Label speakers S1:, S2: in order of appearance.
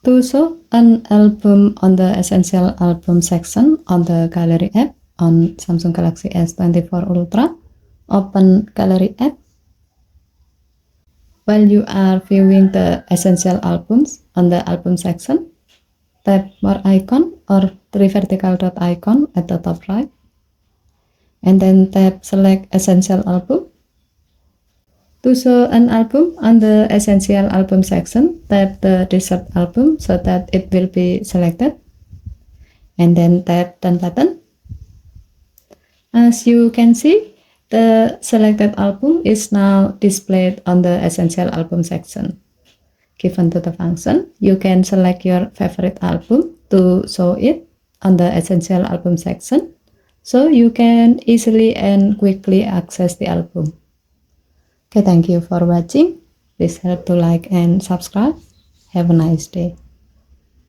S1: To show an album on the Essential Album section on the Gallery app on Samsung Galaxy S24 Ultra, open Gallery app. While you are viewing the Essential Albums on the Album section, tap More icon or three vertical dot icon at the top right, and then tap Select Essential Album. To show an album on the Essential Album section, tap the Dessert album so that it will be selected, and then tap Done button. As you can see, the selected album is now displayed on the Essential Album section. Given to the function, you can select your favorite album to show it on the Essential Album section, so you can easily and quickly access the album. Okay, thank you for watching. Please help to like and subscribe. Have a nice day.